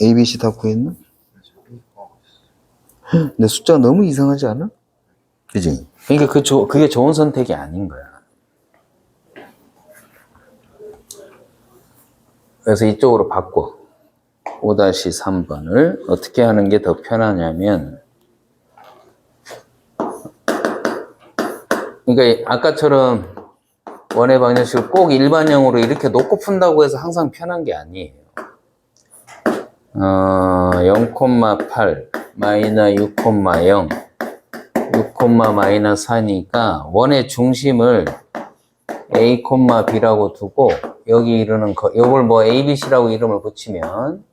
A, B, C 다 구했나? 근데 숫자가 너무 이상하지 않아? 그지? 그러니까 그게 좋은 선택이 아닌 거야. 그래서 이쪽으로 바꿔. 5-3번을 어떻게 하는 게 더 편하냐면, 그러니까 아까처럼 원의 방정식을 꼭 일반형으로 이렇게 놓고 푼다고 해서 항상 편한 게 아니에요. 0,8 마이너 6,0 6, 마이너스 4니까 원의 중심을 A, B라고 두고 여기 이루는 요걸 뭐 A, B, C라고 이름을 붙이면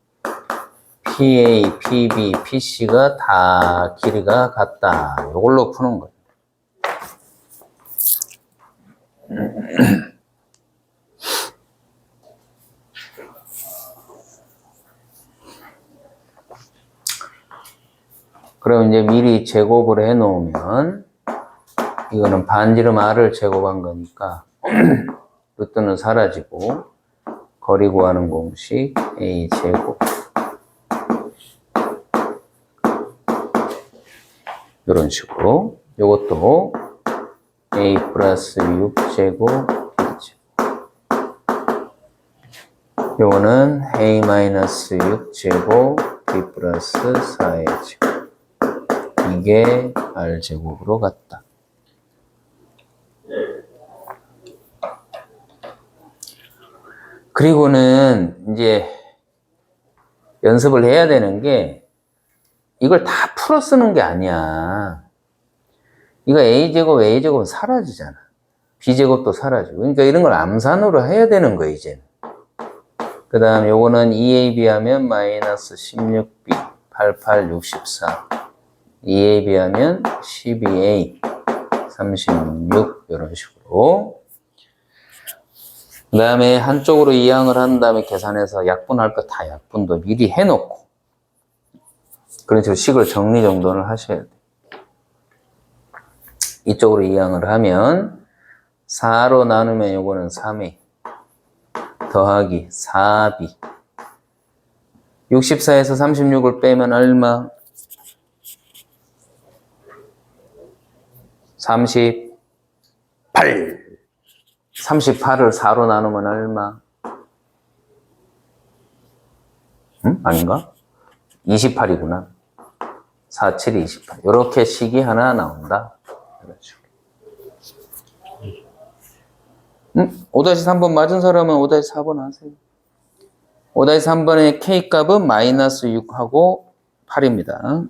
PA, PB, PC가 다 길이가 같다. 요걸로 푸는 거예요. 그럼 이제 미리 제곱을 해 놓으면 이거는 반지름 R을 제곱한 거니까 루트는 사라지고 거리 구하는 공식 A 제곱 이런 식으로 요것도 A 플러스 6제곱 B제곱 요거는 A 마이너스 6제곱 B 플러스 4의 제곱 이게 R제곱으로 같다. 그리고는 이제 연습을 해야 되는 게 이걸 다 풀어 쓰는 게 아니야. 이거 A제곱은 사라지잖아. B제곱도 사라지고. 그러니까 이런 걸 암산으로 해야 되는 거야, 이제. 그 다음 요거는 2AB 하면 마이너스 16B, 88, 64. 2AB 하면 12A, 36, 이런 식으로. 그 다음에 한쪽으로 이항을 한 다음에 계산해서 약분할 거 다 약분도 미리 해놓고 그런 식으로 식을 정리정돈을 하셔야 돼요. 이쪽으로 이항을 하면 4로 나누면 요거는 3A 더하기 4B 64에서 36을 빼면 얼마? 38 38을 4로 나누면 얼마? 아닌가? 28이구나. 4, 7, 28. 이렇게 식이 하나 나온다. 그렇죠. 5-3번 맞은 사람은 5-4번 하세요. 5-3번의 K값은 마이너스 6하고 8입니다.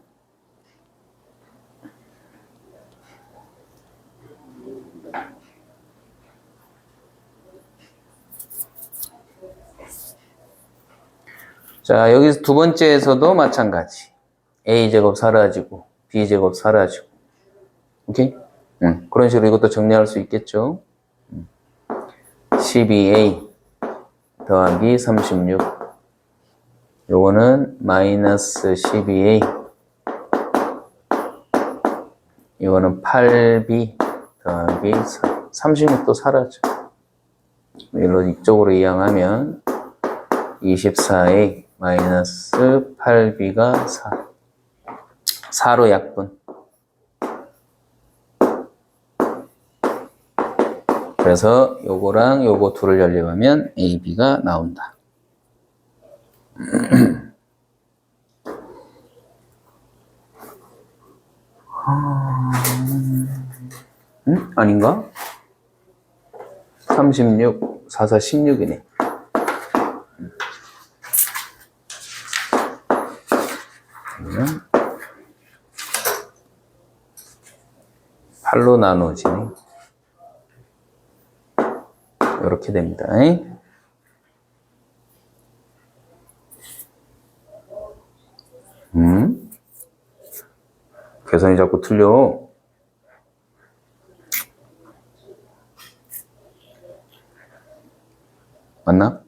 자, 여기서 두 번째에서도 마찬가지. A제곱 사라지고, B제곱 사라지고. 오케이? 그런 식으로 이것도 정리할 수 있겠죠? 12A 더하기 36. 요거는 마이너스 12A. 이거는 8B 더하기 36도 사라져. 이쪽으로 이항하면 24A 마이너스 8B가 4. 4로 약분. 그래서 요거랑 요거 둘을 연립하면 AB가 나온다. 아닌가? 36, 4, 4, 16이네. 그러면 8로 나눠지네. 이렇게 됩니다. 계산이 자꾸 틀려. 맞나?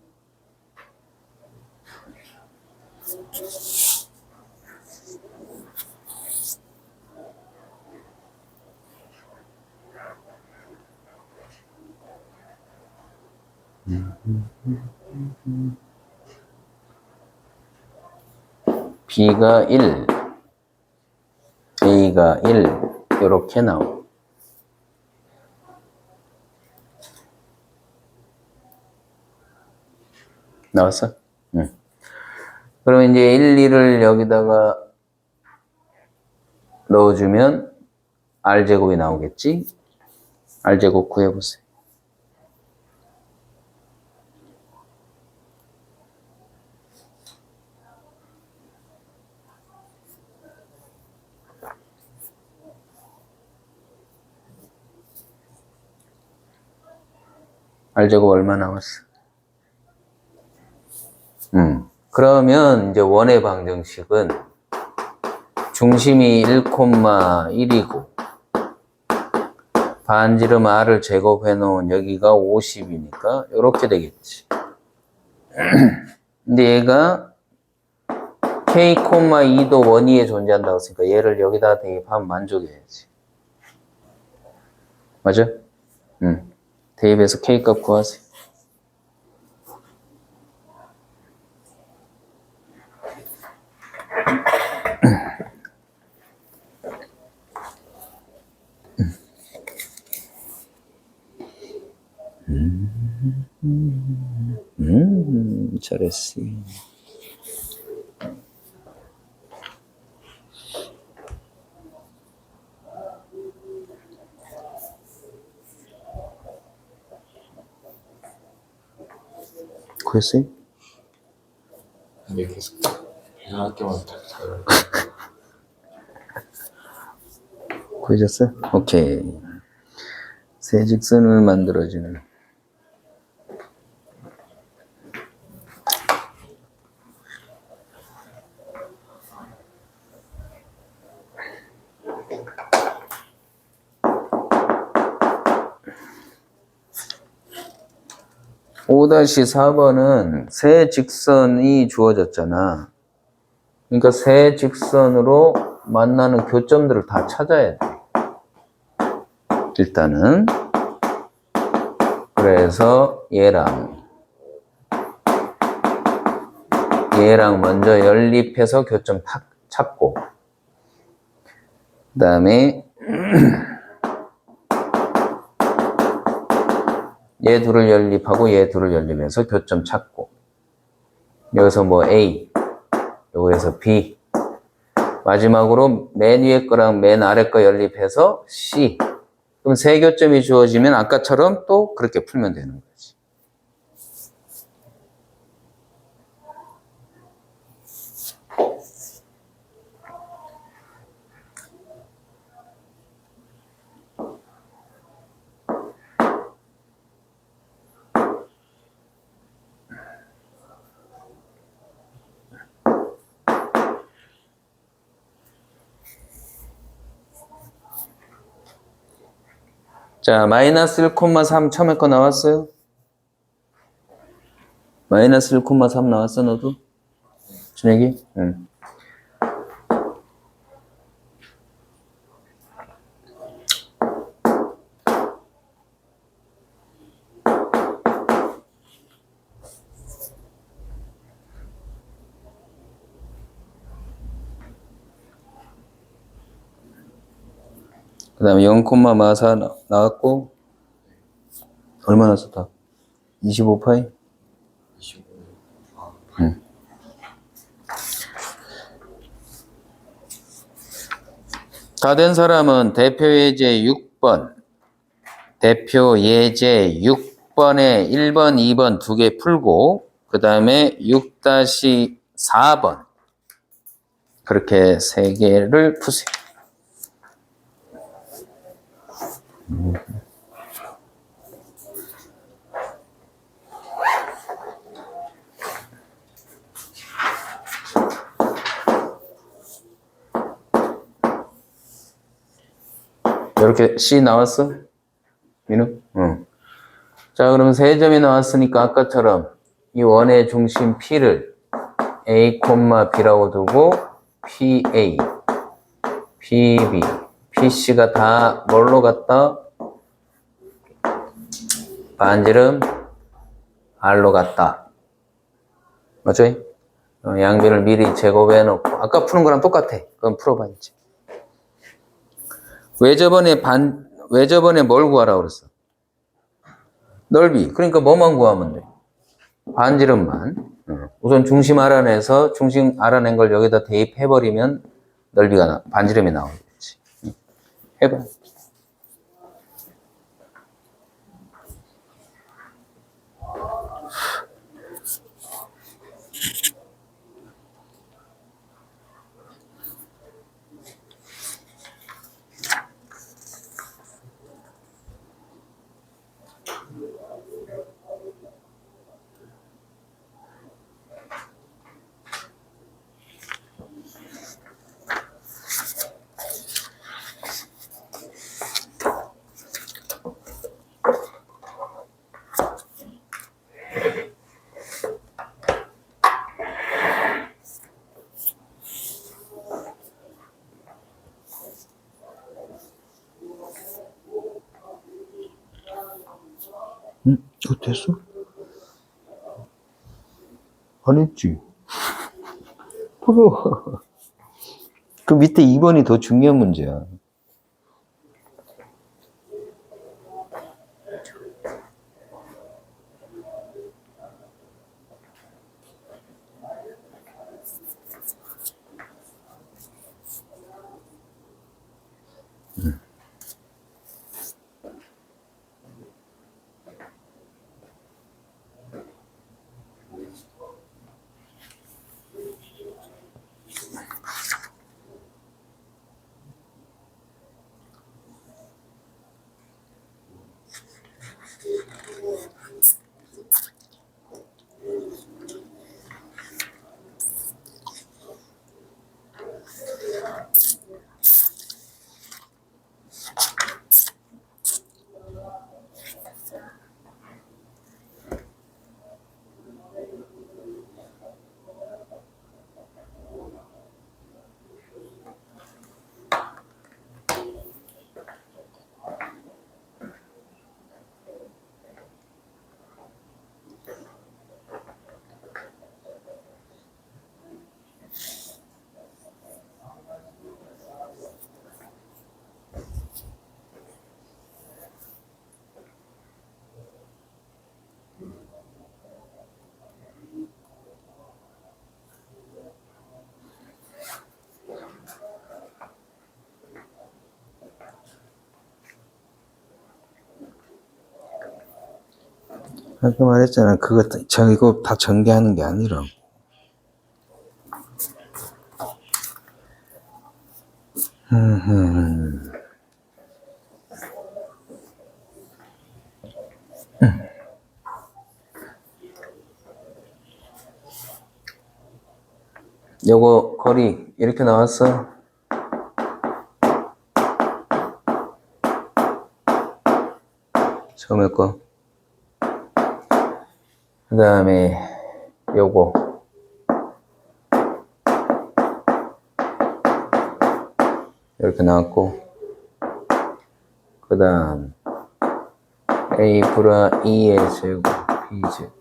B가 1, A가 1 이렇게 나오고 나왔어? 응. 그러면 이제 1, 2를 여기다가 넣어주면 R제곱이 나오겠지? R제곱 구해보세요. R제곱 얼마 나왔어? 그러면 이제 원의 방정식은 중심이 1,1이고 반지름 R을 제곱해 놓은 여기가 50이니까 이렇게 되겠지. 근데 얘가 K,2도 원위에 존재한다고 했으니까 얘를 여기다 대입하면 만족해야지. 맞아? 대입해서 K값 구하세요. 잘했어. 구했어요? 네, 계속 이상할 때마다 잘 구해졌어? 오케이. 세 직선을 만들어주는 (5-4번은) 세 직선이 주어졌잖아. 그러니까 세 직선으로 만나는 교점들을 다 찾아야 돼. 일단은 그래서 얘랑 먼저 연립해서 교점 탁 찾고 그 다음에 얘 둘을 연립하고 얘 둘을 연립해서 교점 찾고 여기서 뭐 A 여기에서 B 마지막으로 맨 위에 거랑 맨 아래 거 연립해서 C. 그럼 세 교점이 주어지면 아까처럼 또 그렇게 풀면 되는 거지. 자, 마이너스 1,3 처음에 거 나왔어요? 마이너스 1,3 나왔어, 너도? 준혁이? 응. 그 다음에 0,4 나왔고, 얼마나 썼다? 25파이? 25. 응. 다 된 사람은 대표 예제 6번, 대표 예제 6번에 1번, 2번 두 개 풀고, 그 다음에 6-4번. 그렇게 세 개를 푸세요. 이렇게 C 나왔어? 민우? 응. 자, 그럼 세 점이 나왔으니까 아까처럼 이 원의 중심 P를 A, B라고 두고 PA, PB, PC가 다 뭘로 갔다? 반지름 R로 갔다. 맞죠? 양변을 미리 제곱해 놓고 아까 푸는 거랑 똑같아. 그건 풀어봐 이제. 왜 저번에 뭘 구하라고 그랬어? 넓이. 그러니까 뭐만 구하면 돼? 반지름만. 우선 중심 알아내서 중심 알아낸 걸 여기다 대입해버리면 반지름이 나오겠지. 해봐. 그거 됐어? 안 했지. 풀어. 그 밑에 2번이 더 중요한 문제야. 아까 말했잖아. 이거 다 전개하는 게 아니라. 요거 거리 이렇게 나왔어. 처음에 거. 그 다음에 요거. 이렇게 나왔고. 그 다음 A 불화 2의 제곱 B제곱.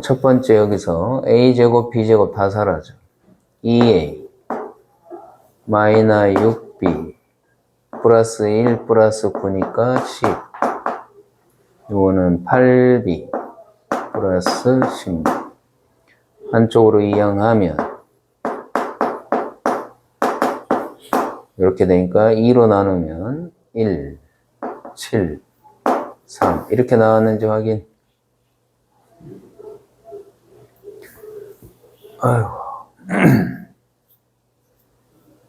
첫 번째 여기서 A제곱 B제곱 다 사라져. 2A 마이너 6B 플러스 1 플러스 9니까 10. 이거는 8B 플러스 16. 한쪽으로 이항하면 이렇게 되니까 2로 나누면 1, 7, 3 이렇게 나왔는지 확인. 아유.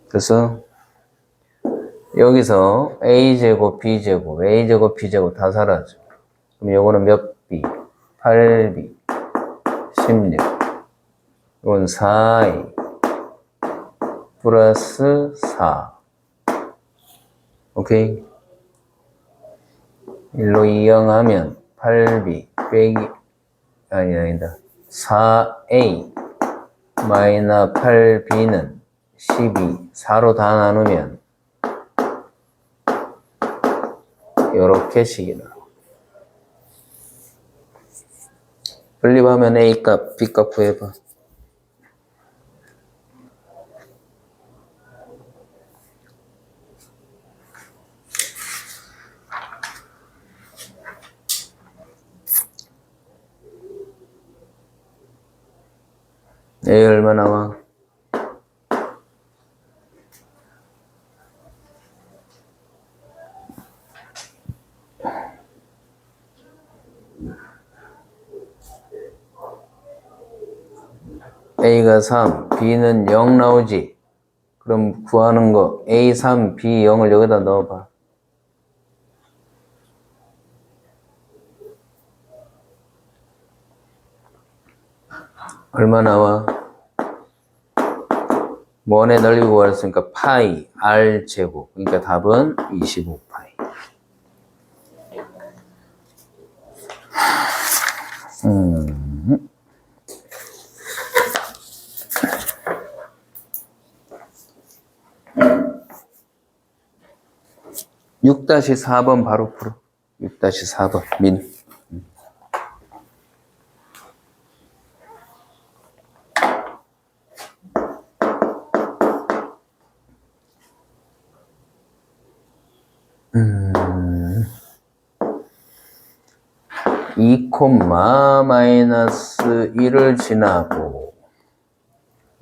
그래서 여기서 A제곱, B제곱, A제곱, B제곱 다 사라져. 그럼 요거는 몇 B? 8B, 16. 이건 4A 플러스 4. 오케이? 1로 이항하면 8B 빼기 아니다. 4A 마이너 8B는 12. 4로 다 나누면 요렇게 식이 나와. 분립하면 A 값, B 값 구해봐. A 얼마 나와? A가 3, B는 0 나오지? 그럼 구하는 거 A 3, B 0을 여기다 넣어봐. 얼마 나와? 원의 넓이 구했으니까 파이 R 제곱. 그러니까 답은 25 파이. 음. 6-4번 바로 풀어. 6-4번 민. 음. 2, 마이너스 1을 지나고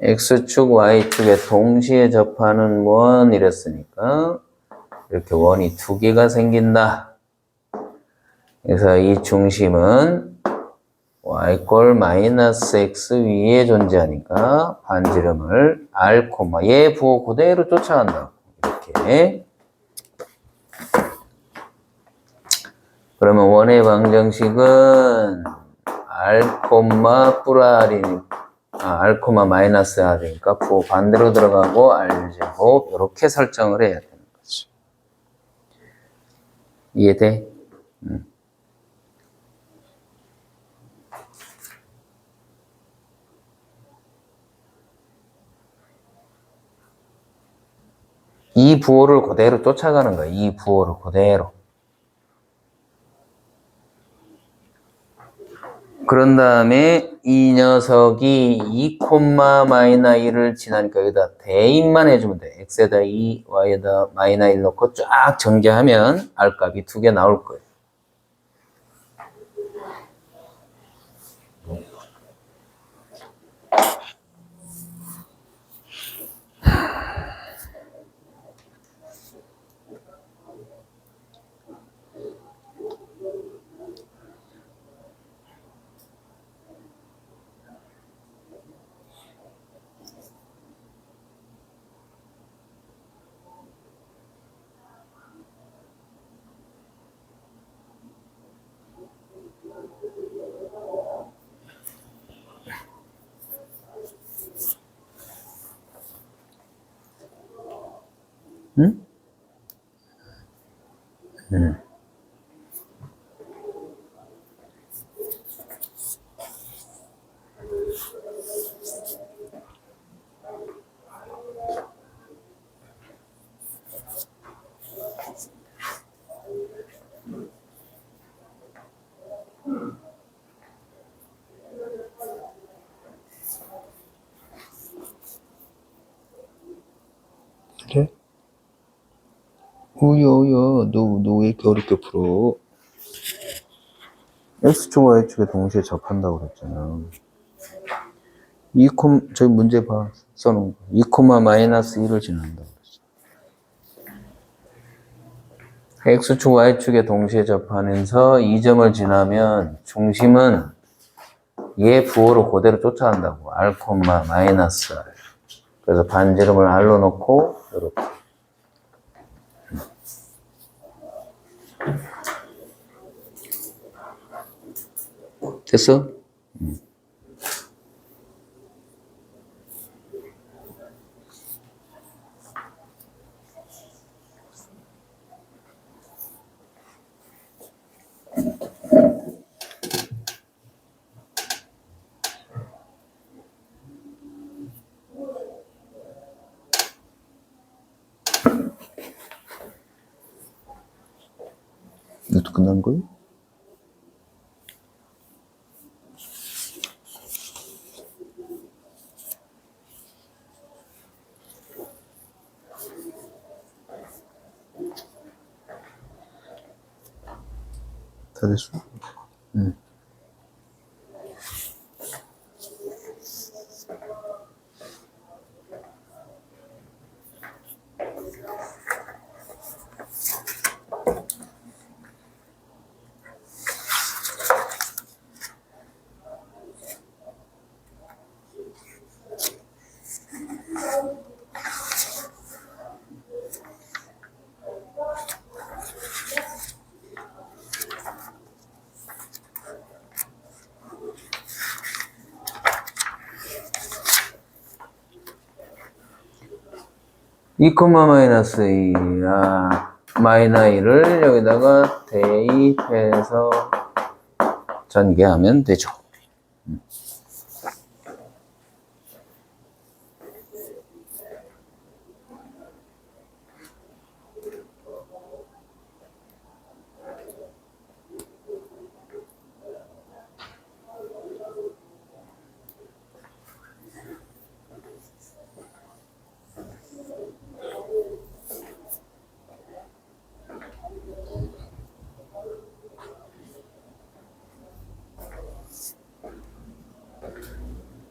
X축, Y축에 동시에 접하는 원 이랬으니까 이렇게 원이 두 개가 생긴다. 그래서 이 중심은 y 마이너스 x 위에 존재하니까 반지름을 r, 얘 부호 그대로 쫓아간다. 이렇게. 그러면 원의 방정식은 r, r, 마이너스 r이니까 부호 반대로 들어가고 r제곱 이렇게 설정을 해야 되는 거죠. 이해돼? 이 부호를 그대로 쫓아가는 거야. 이 부호를 그대로. 그런 다음에 이 녀석이 2, 마이너 1을 지나니까 여기다 대입만 해주면 돼. x에다 2, y에다 마이너 1 넣고 쫙 전개하면 r 값이 두 개 나올 거예요. 응? 그래? 오야, 너 왜 이렇게 어렵게 풀어? X축, Y축에 동시에 접한다고 그랬잖아. 저기 문제 봐. 써놓은 거. 2, 마이너스 1을 지난다고 그랬어. X축, Y축에 동시에 접하면서 이 점을 지나면 중심은 얘 부호로 그대로 쫓아간다고. R, 마이너스 R. 그래서 반지름을 R로 놓고 이렇게. 됐어? 이것도 끝난 거야? 다 됐어? 이 콤마 마이너스 2, 마이너 2를 여기다가 대입해서 전개하면 되죠.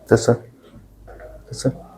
됐어? 됐어?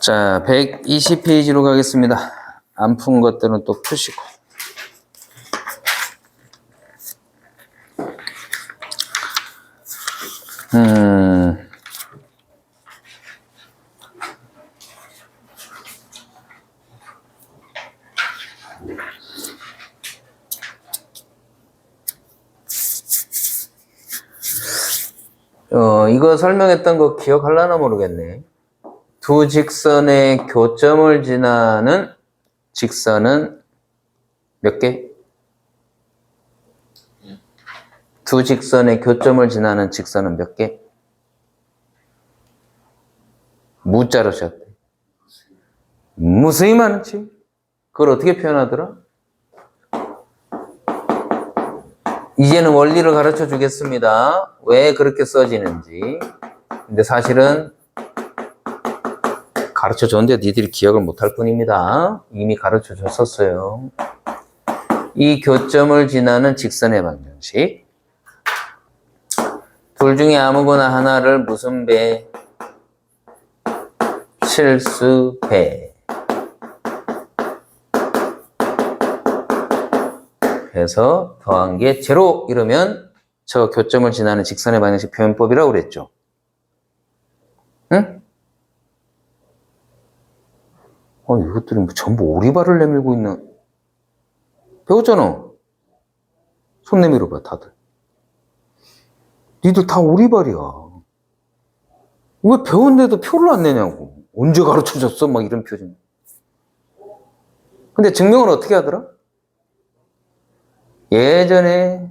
자, 120페이지로 가겠습니다. 안 푼 것들은 또 푸시고. 이거 설명했던 거 기억하려나 모르겠네. 두 직선의 교점을 지나는 직선은 몇 개? 두 직선의 교점을 지나는 직선은 몇 개? 무자로 셨대. 무수히 많지. 그걸 어떻게 표현하더라? 이제는 원리를 가르쳐 주겠습니다. 왜 그렇게 써지는지. 근데 사실은 가르쳐 줬는데 니들이 기억을 못할 뿐입니다. 이미 가르쳐 줬었어요. 이 교점을 지나는 직선의 방정식. 둘 중에 아무거나 하나를 무슨 배? 실수 배. 해서 더한 게 제로 이러면 저 교점을 지나는 직선의 방정식 표현법이라고 그랬죠. 응? 이것들이 뭐 전부 오리발을 내밀고 있는. 배웠잖아. 손 내밀어 봐, 다들. 니들 다 오리발이야. 왜 배웠는데도 표를 안 내냐고. 언제 가르쳐 줬어? 막 이런 표정. 근데 증명을 어떻게 하더라? 예전에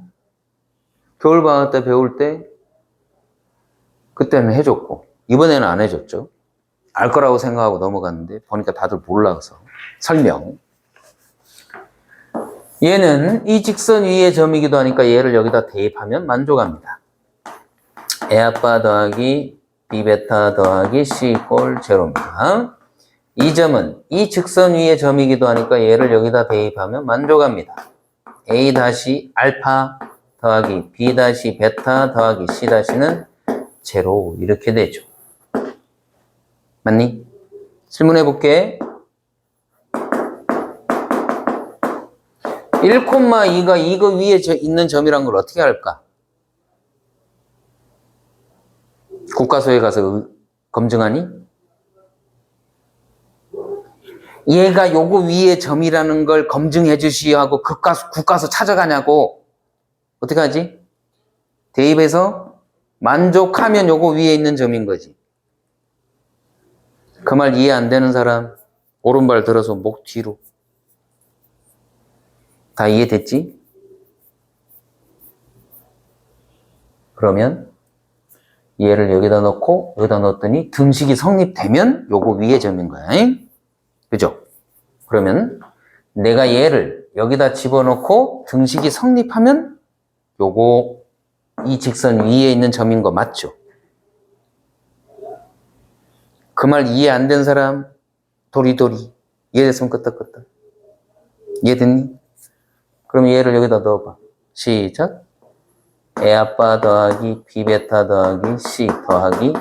겨울방학 때 배울 때 그때는 해줬고 이번에는 안 해줬죠. 알 거라고 생각하고 넘어갔는데 보니까 다들 몰라서 설명. 얘는 이 직선 위의 점이기도 하니까 얘를 여기다 대입하면 만족합니다. A아빠 더하기 B베타 더하기 C 꼴 제로입니다. 이 점은 이 직선 위의 점이기도 하니까 얘를 여기다 대입하면 만족합니다. A 다시 알파 더하기 B 다시 베타 더하기 C 다시는 제로 이렇게 되죠. 맞니? 질문해 볼게. 1,2가 이거 위에 있는 점이란 걸 어떻게 할까? 국가소에 가서 검증하니? 얘가 요거 위에 점이라는 걸 검증해 주시오 하고 국가서 찾아가냐고. 어떻게 하지? 대입해서 만족하면 요거 위에 있는 점인 거지. 그 말 이해 안 되는 사람 오른발 들어서 목 뒤로. 다 이해됐지? 그러면 얘를 여기다 넣고 여기다 넣었더니 등식이 성립되면 요거 위에 점인 거야. 그죠? 그러면 내가 얘를 여기다 집어넣고 등식이 성립하면 요거 이 직선 위에 있는 점인 거 맞죠? 그 말 이해 안 된 사람 도리도리. 이해됐으면 끄떡끄떡. 이해됐니? 그럼 얘를 여기다 넣어봐. 시작. 애 아빠 더하기 B 베타 더하기 C 더하기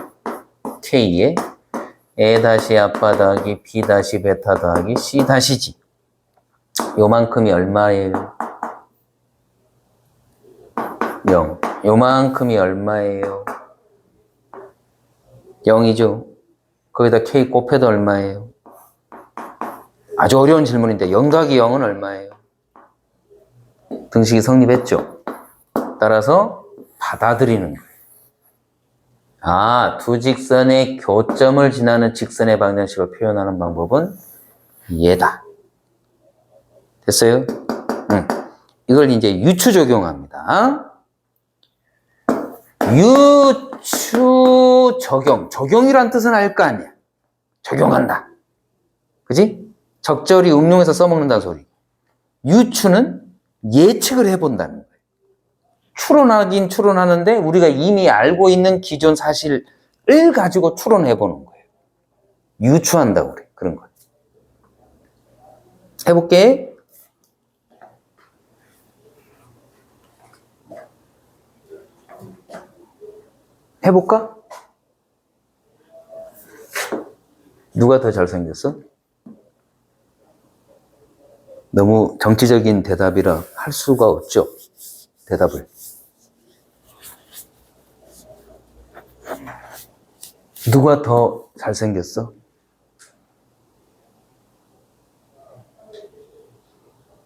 K에 애 다시 아빠 더하기 B 다시 베타 더하기 C 다시 G. 요만큼이 얼마예요? 0. 요만큼이 얼마예요? 0이죠. 거기다 K 곱해도 얼마예요? 아주 어려운 질문인데 0 더하기 0은 얼마예요? 등식이 성립했죠. 따라서 받아들이는 거예요. 아, 두 직선의 교점을 지나는 직선의 방정식을 표현하는 방법은 얘다. 됐어요? 이걸 이제 유추 적용합니다. 유추 적용. 적용이란 뜻은 알 거 아니야. 적용한다. 그지? 적절히 응용해서 써먹는다는 소리. 유추는 예측을 해본다는 거예요. 추론하긴 추론하는데 우리가 이미 알고 있는 기존 사실을 가지고 추론해보는 거예요. 유추한다고 그래. 그런 거. 해볼게. 해볼까? 누가 더 잘생겼어? 너무 정치적인 대답이라 할 수가 없죠. 대답을. 누가 더 잘생겼어?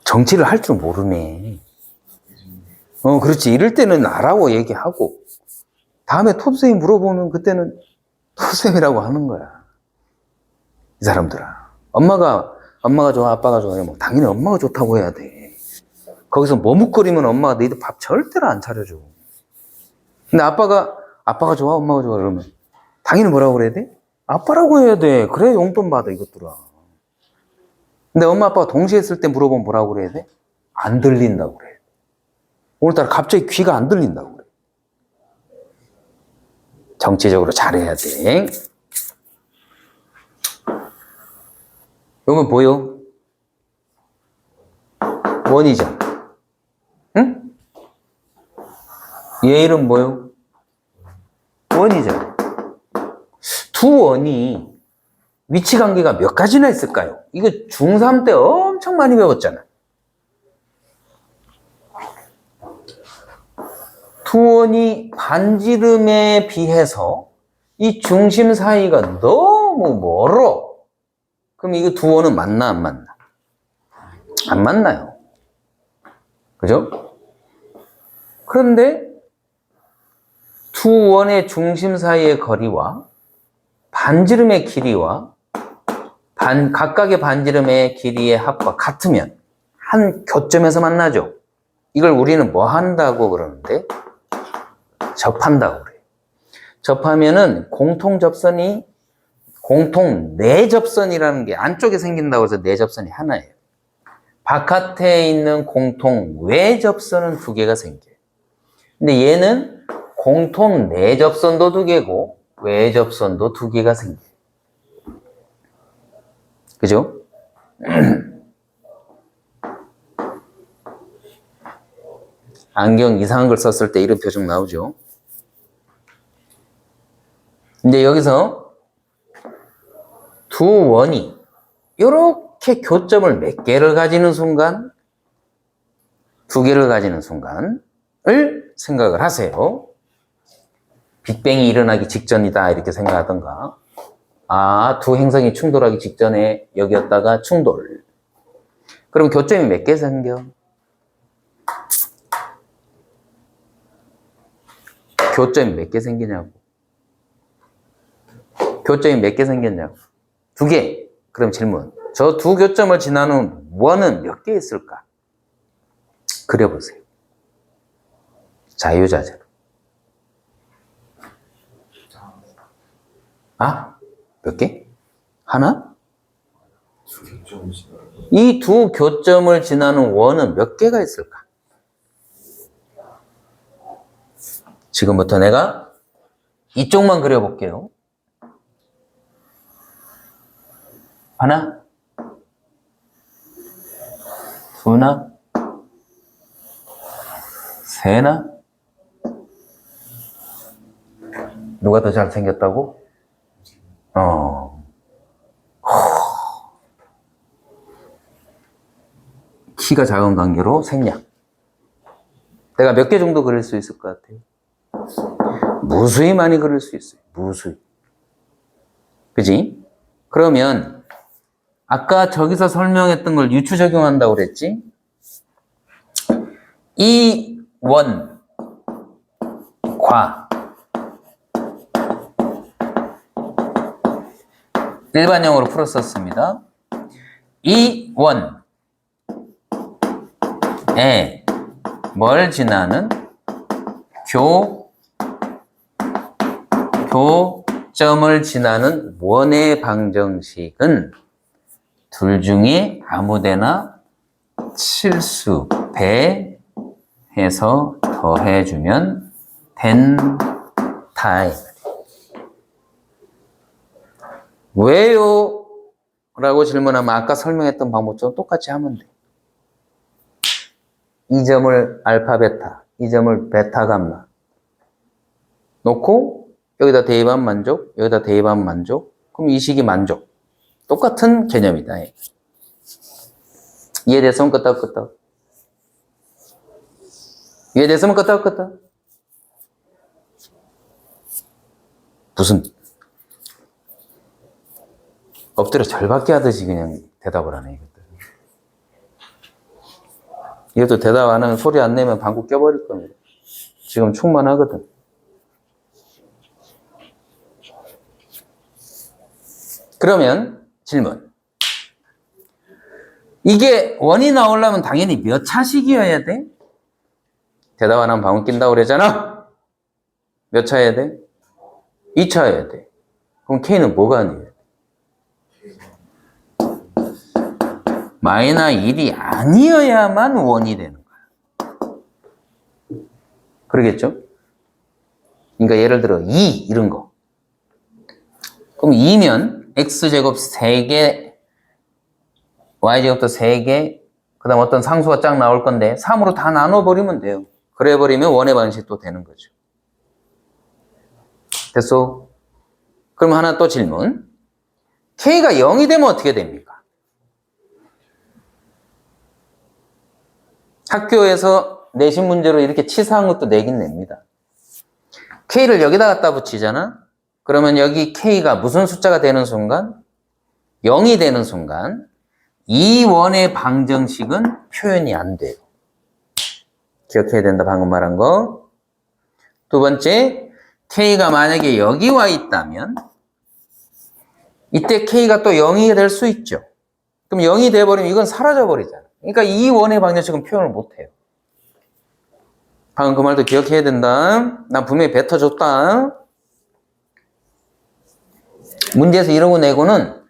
정치를 할 줄 모르네. 그렇지. 이럴 때는 나라고 얘기하고 다음에 톱쌤이 물어보면 그때는 톱쌤이라고 하는 거야. 이 사람들아. 엄마가 좋아, 아빠가 좋아. 뭐 당연히 엄마가 좋다고 해야 돼. 거기서 머뭇거리면 엄마가 너희들 밥 절대로 안 차려줘. 근데 아빠가 좋아, 엄마가 좋아 그러면 당연히 뭐라고 그래야 돼? 아빠라고 해야 돼. 그래 용돈 받아 이것들아. 근데 엄마 아빠가 동시에 했을 때 물어보면 뭐라고 그래야 돼? 안 들린다고 그래. 오늘따라 갑자기 귀가 안 들린다고 그래. 정치적으로 잘해야 돼. 이건 보여? 원이잖아. 응? 얘 이름 뭐요? 원이잖아. 두 원이 위치 관계가 몇 가지나 있을까요? 이거 중3 때 엄청 많이 배웠잖아. 두 원이 반지름에 비해서 이 중심 사이가 너무 멀어. 그럼 이거 두 원은 맞나 안 맞나? 안 맞나요? 그죠? 그런데 두 원의 중심 사이의 거리와 반지름의 길이와 각각의 반지름의 길이의 합과 같으면 한 교점에서 만나죠. 이걸 우리는 뭐 한다고 그러는데? 접한다고 그래요. 접하면은 공통 내접선이라는 게 안쪽에 생긴다고 해서 내접선이 하나예요. 바깥에 있는 공통 외접선은 두 개가 생겨요. 근데 얘는 공통 내접선도 두 개고 외접선도 두 개가 생겨요. 그죠? 안경 이상한 걸 썼을 때 이런 표정 나오죠? 근데 여기서 두 원이 이렇게 교점을 몇 개를 가지는 순간, 두 개를 가지는 순간을 생각을 하세요. 빅뱅이 일어나기 직전이다 이렇게 생각하던가 아, 두 행성이 충돌하기 직전에 여기였다가 충돌. 그럼 교점이 몇 개 생겨? 교점이 몇 개 생기냐고. 교점이 몇 개 생겼냐고. 2개. 그럼 질문. 저 두 교점을 지나는 원은 몇 개 있을까? 그려보세요. 자유자재로. 아? 몇 개? 하나? 이 두 교점을 지나는 원은 몇 개가 있을까? 지금부터 내가 이쪽만 그려볼게요. 하나? 두나? 세나? 누가 더 잘생겼다고? 키가 작은 관계로 생략. 내가 몇 개 정도 그릴 수 있을 것 같아요? 무수히 많이 그릴 수 있어요. 무수히. 그지? 그러면 아까 저기서 설명했던 걸 유추 적용한다고 그랬지? 이 원과 일반형으로 풀었었습니다. 이 원에 뭘 지나는 교점을 지나는 원의 방정식은 둘 중에 아무데나 실수 배해서 더해주면 된다. 왜요? 라고 질문하면 아까 설명했던 방법처럼 똑같이 하면 돼. 이 점을 알파 베타, 이 점을 베타 감마 놓고 여기다 대입하면 만족, 여기다 대입하면 만족. 그럼 이 식이 만족. 똑같은 개념이다. 이해됐으면 끄떡끄떡. 이해됐으면 끄떡끄떡. 무슨 엎드려 절받기 하듯이 그냥 대답을 하네. 이것도. 이것도 대답 안 하면 소리 안 내면 방구 껴버릴 겁니다. 지금 충만하거든. 그러면 질문. 이게 원이 나오려면 당연히 몇 차식이어야 돼? 대답 안 하면 방구 낀다고 그러잖아? 몇 차여야 돼? 2차여야 돼. 그럼 K는 뭐가 아니에요? 마이너 1이 아니어야만 원이 되는 거야. 그러겠죠? 그러니까 예를 들어 2 이런 거. 그럼 2면 x제곱 3개, y제곱도 3개, 그 다음 어떤 상수가 쫙 나올 건데 3으로 다 나눠버리면 돼요. 그래버리면 원의 방식도 되는 거죠. 됐어? 그럼 하나 또 질문. K가 0이 되면 어떻게 됩니까? 학교에서 내신 문제로 이렇게 치사한 것도 내긴 냅니다. K를 여기다 갖다 붙이잖아? 그러면 여기 K가 무슨 숫자가 되는 순간? 0이 되는 순간 이 원의 방정식은 표현이 안 돼요. 기억해야 된다, 방금 말한 거. 두 번째, K가 만약에 여기 와 있다면 이때 K가 또 0이 될 수 있죠. 그럼 0이 돼버리면 이건 사라져버리잖아. 그러니까 이 원의 방정식은 표현을 못해요. 방금 그 말도 기억해야 된다. 난 분명히 뱉어줬다. 문제에서 이러고 내고는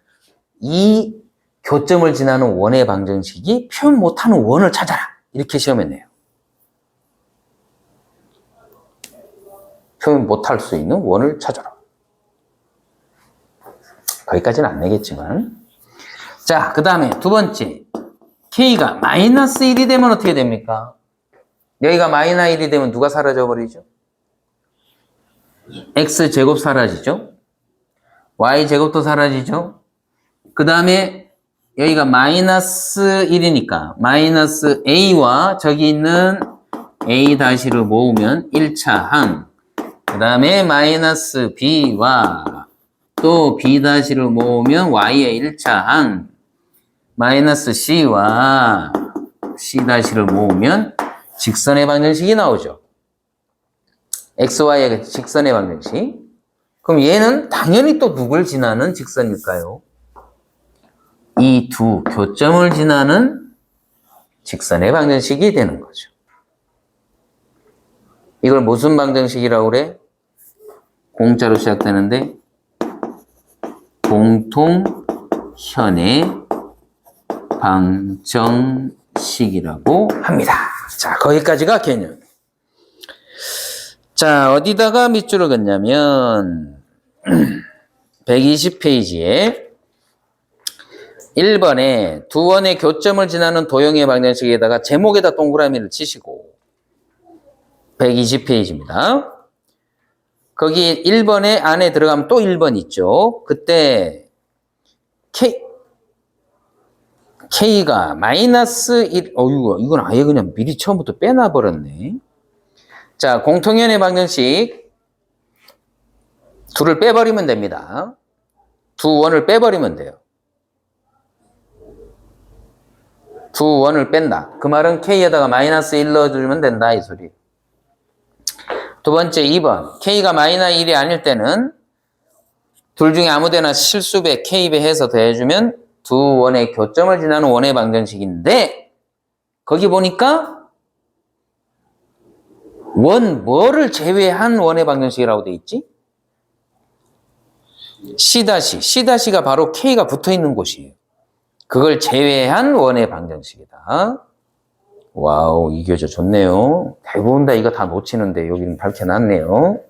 이 교점을 지나는 원의 방정식이 표현 못하는 원을 찾아라. 이렇게 시험에 내요. 표현 못할 수 있는 원을 찾아라. 거기까지는 안 내겠지만. 자, 그 다음에 두 번째. K가 마이너스 1이 되면 어떻게 됩니까? 여기가 마이너스 1이 되면 누가 사라져 버리죠? X제곱 사라지죠? Y제곱도 사라지죠? 그 다음에 여기가 마이너스 1이니까 마이너스 A와 저기 있는 A-를 모으면 1차 항. 그 다음에 마이너스 B와 또 B-를 모으면 Y의 1차 항 마이너스 C와 C-를 모으면 직선의 방정식이 나오죠. XY의 직선의 방정식. 그럼 얘는 당연히 또 누굴 지나는 직선일까요? 이 두 교점을 지나는 직선의 방정식이 되는 거죠. 이걸 무슨 방정식이라고 그래? 공자로 시작되는데 공통현의 방정식이라고 합니다. 자, 거기까지가 개념. 자, 어디다가 밑줄을 긋냐면 120페이지에 1번에 두 원의 교점을 지나는 도형의 방정식에다가 제목에다 동그라미를 치시고 120페이지입니다. 거기 1번에 안에 들어가면 또 1번 있죠. 그때 K가 마이너스 1, 이건 아예 그냥 미리 처음부터 빼놔버렸네. 자, 공통연의 방정식 둘을 빼버리면 됩니다. 두 원을 빼버리면 돼요. 두 원을 뺀다. 그 말은 K에다가 마이너스 1 넣어주면 된다 이 소리. 두 번째 2번 K가 마이너스 1이 아닐 때는 둘 중에 아무데나 실수배 K배 해서 더해주면 두 원의 교점을 지나는 원의 방정식인데 거기 보니까 뭐를 제외한 원의 방정식이라고 돼 있지? C-가 바로 K가 붙어있는 곳이에요. 그걸 제외한 원의 방정식이다. 와우, 이 교재 좋네요. 대부분 다 이거 다 놓치는데 여기는 밝혀놨네요.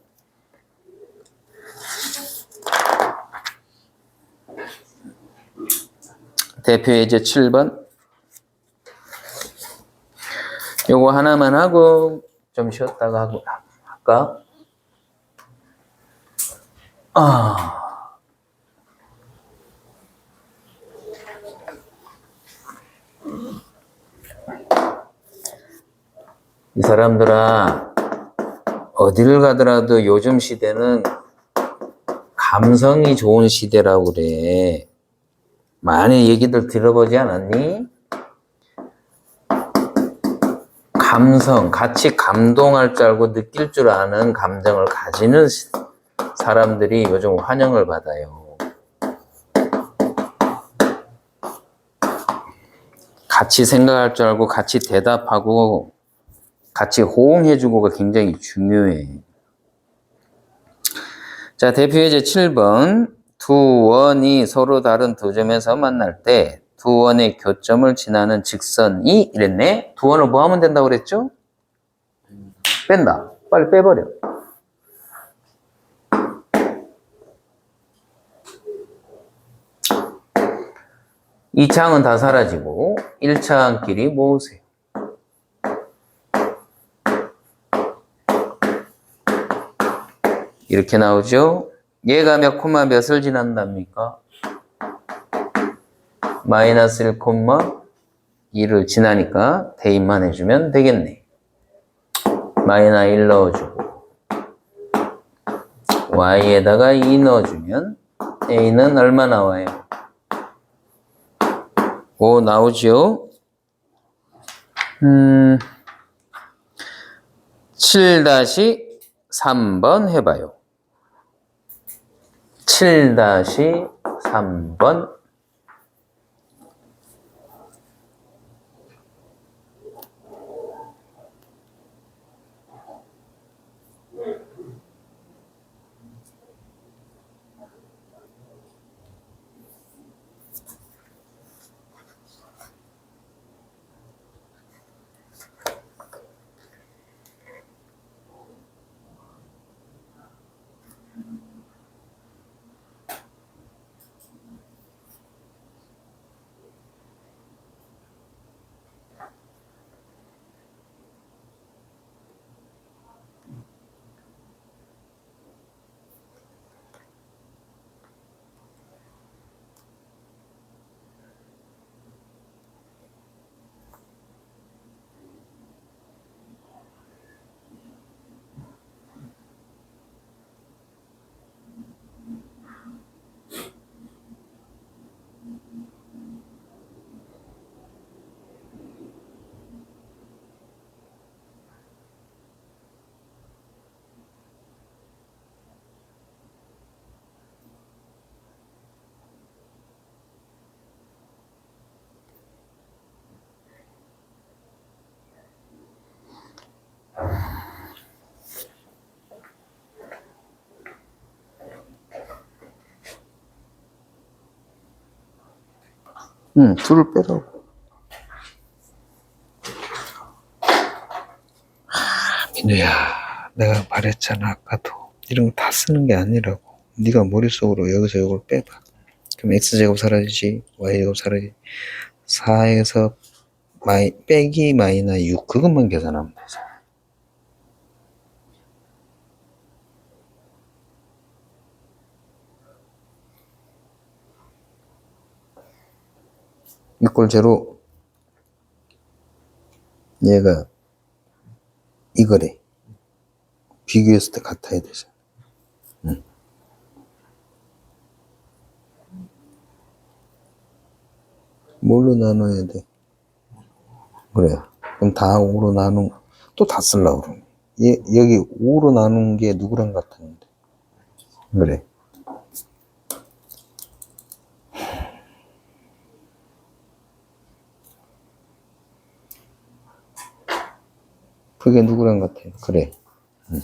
대표 예제 7번. 요거 하나만 하고 좀 쉬었다가 하고 할까? 이 사람들아, 어디를 가더라도 요즘 시대는 감성이 좋은 시대라고 그래. 많은 얘기들 들어보지 않았니? 감성, 같이 감동할 줄 알고 느낄 줄 아는 감정을 가지는 사람들이 요즘 환영을 받아요. 같이 생각할 줄 알고 같이 대답하고 같이 호응해주고가 굉장히 중요해. 자, 대표 예제 7번. 두 원이 서로 다른 두 점에서 만날 때 두 원의 교점을 지나는 직선이 이랬네. 두 원을 뭐 하면 된다고 그랬죠? 뺀다. 빨리 빼버려. 이 차항은 다 사라지고 1차항끼리 모으세요. 이렇게 나오죠? 얘가 몇 콤마 몇을 지난답니까? 마이너스 1 콤마 2를 지나니까 대입만 해주면 되겠네. 마이너스 1 넣어주고 y에다가 2 넣어주면 a는 얼마 나와요? 5 나오죠? 7-3번 해봐요. 7-3번. 응, 둘을 빼라고. 민우야, 내가 말했잖아, 아까도. 이런 거 다 쓰는 게 아니라고. 네가 머릿속으로 여기서 이걸 빼봐. 그럼 x제곱 사라지지, y제곱 사라지지. 4에서 빼기 마이너스 6, 그것만 계산하면 되잖아. 이꼴 제로. 얘가 이거래. 비교했을 때 같아야 되잖아. 응. 뭘로 나눠야 돼? 그래. 그럼 다 5로 나누면 또 다 쓰려고 그러네. 여기 5로 나눈 게 누구랑 같았는데? 그래. 그게 누구랑 같아요? 그래. 응.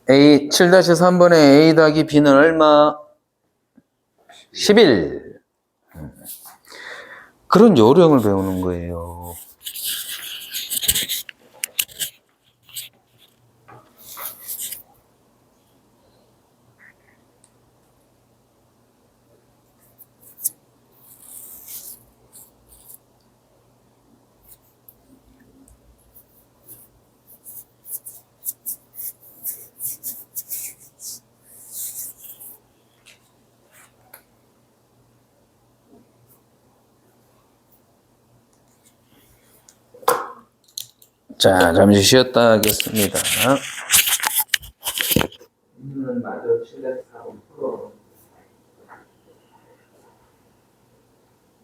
A 7-3번에 A 더하기 B는 얼마? 11. 그런 요령을 배우는 거예요. 자, 잠시 쉬었다 하겠습니다. 맞아, 7-4 풀어.